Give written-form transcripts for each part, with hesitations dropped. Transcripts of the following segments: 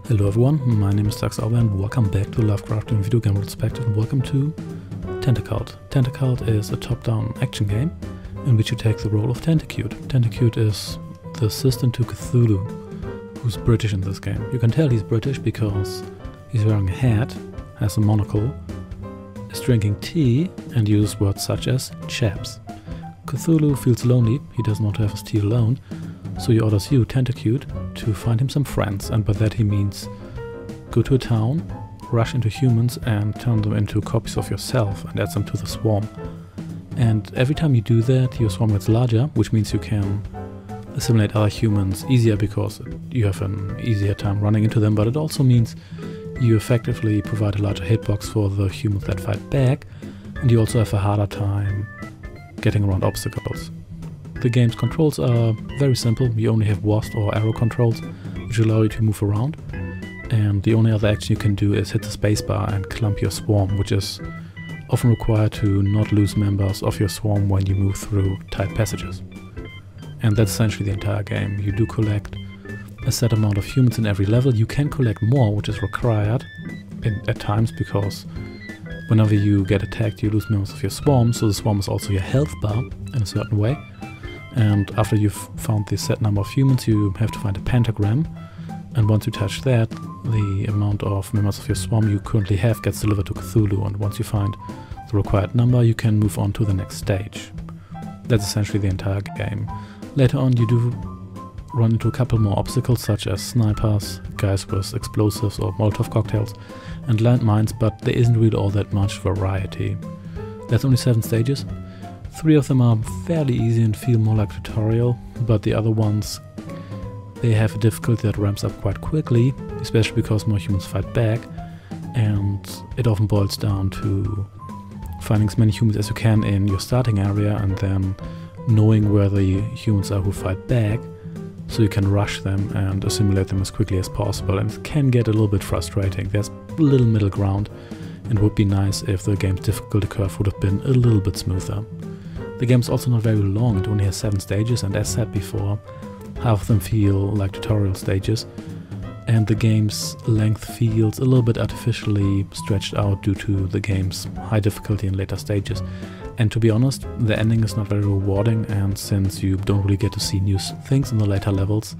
Hello everyone, my name is Tentacult and welcome back to Lovecraftian Video Game Retrospective and welcome to Tentacult. Tentacult is a top-down action game in which you take the role of Tentacult. Tentacult is the assistant to Cthulhu, who's British in this game. You can tell he's British because he's wearing a hat, has a monocle, is drinking tea and uses words such as chaps. Cthulhu feels lonely, he doesn't want to have his tea alone, so he orders you, Tentacult, to find him some friends, and by that he means go to a town, rush into humans and turn them into copies of yourself and add them to the swarm. And every time you do that, your swarm gets larger, which means you can assimilate other humans easier because you have an easier time running into them, but it also means you effectively provide a larger hitbox for the humans that fight back, and you also have a harder time getting around obstacles. The game's controls are very simple. You only have WASD or arrow controls, which allow you to move around, and the only other action you can do is hit the spacebar and clump your swarm, which is often required to not lose members of your swarm when you move through tight passages. And that's essentially the entire game. You do collect a set amount of humans in every level. You can collect more, which is required at times, because whenever you get attacked you lose members of your swarm, so the swarm is also your health bar in a certain way. And after you've found the set number of humans, you have to find a pentagram, and once you touch that, the amount of members of your swarm you currently have gets delivered to Cthulhu, and once you find the required number you can move on to the next stage. That's essentially the entire game. Later on you do run into a couple more obstacles, such as snipers, guys with explosives or Molotov cocktails, and landmines, but there isn't really all that much variety. There's only 7 stages. 3 of them are fairly easy and feel more like tutorial, but the other ones, they have a difficulty that ramps up quite quickly, especially because more humans fight back, and it often boils down to finding as many humans as you can in your starting area and then knowing where the humans are who fight back, so you can rush them and assimilate them as quickly as possible, and it can get a little bit frustrating. There's a little middle ground, and it would be nice if the game's difficulty curve would have been a little bit smoother. The game's also not very long, it only has 7 stages, and as said before, half of them feel like tutorial stages, and the game's length feels a little bit artificially stretched out due to the game's high difficulty in later stages. And to be honest, the ending is not very rewarding, and since you don't really get to see new things in the later levels,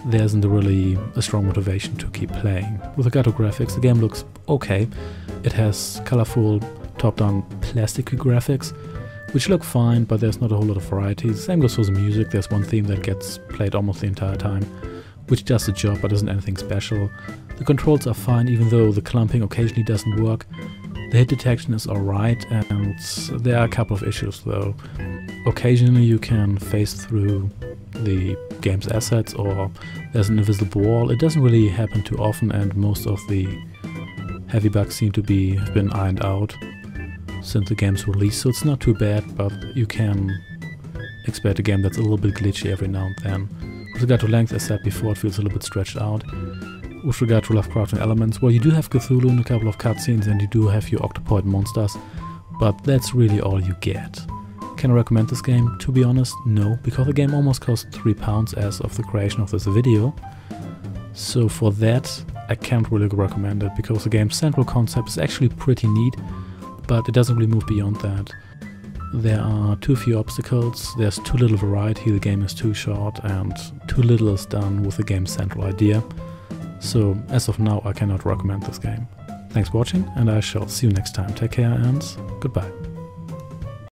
there isn't really a strong motivation to keep playing. With regard to graphics, the game looks okay. It has colorful top-down plasticky graphics, which look fine, but there's not a whole lot of variety. The same goes for the music. There's one theme that gets played almost the entire time, which does the job but isn't anything special. The controls are fine, even though the clumping occasionally doesn't work. The hit detection is alright, and there are a couple of issues though. Occasionally you can phase through the game's assets, or there's an invisible wall. It doesn't really happen too often, and most of the heavy bugs seem to have been ironed out since the game's release, so it's not too bad, but you can expect a game that's a little bit glitchy every now and then. With regard to length, as said before, it feels a little bit stretched out. With regard to Lovecraftian elements, well, you do have Cthulhu in a couple of cutscenes, and you do have your octopoid monsters, but that's really all you get. Can I recommend this game? To be honest, no, because the game almost cost £3 as of the creation of this video. So for that, I can't really recommend it, because the game's central concept is actually pretty neat, but it doesn't really move beyond that. There are too few obstacles, there's too little variety, the game is too short, and too little is done with the game's central idea. So as of now I cannot recommend this game. Thanks for watching, and I shall see you next time. Take care and goodbye.